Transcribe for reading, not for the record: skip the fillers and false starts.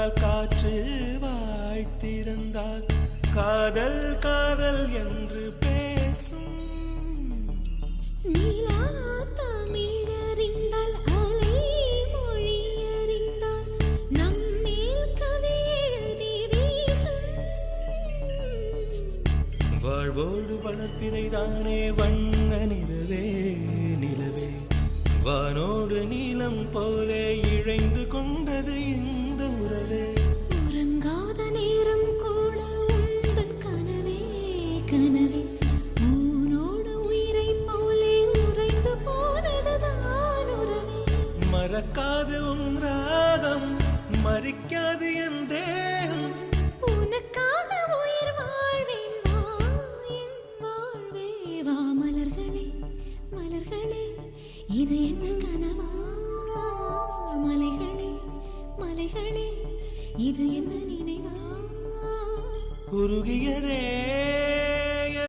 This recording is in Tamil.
வந்தால் காற்று வாய்த்திருந்தால் காதல் காதல் என்று பேசும். நீலா தமிழறிந்தால் அலை மொழி அறிந்தால் நம்மேல் கவி எழுதி வீசும். வாழ்வோடு வளர்த்திரைதானே வண்ண நிலவே நிலவே, வானோடு நீளம் போலே இழைந்து கொண்டது இந்த உறவே. உறங்காத நேரம் கூட உந்தன் கனவே கனவே, ஊனோடு உயிரை போலே உறைந்து போனதுதான் உறவே. மறக்காது உன் ராகம், மறிக்காது என் தேகம், உனக்காக உயிர் வாழ்வேன் வா என் வாழ்வே வா. மலர்களே மலர்களே, இது என்ன கனவா? மலைகளே மலைகளே, இது என்ன நினைவா? உருகியதே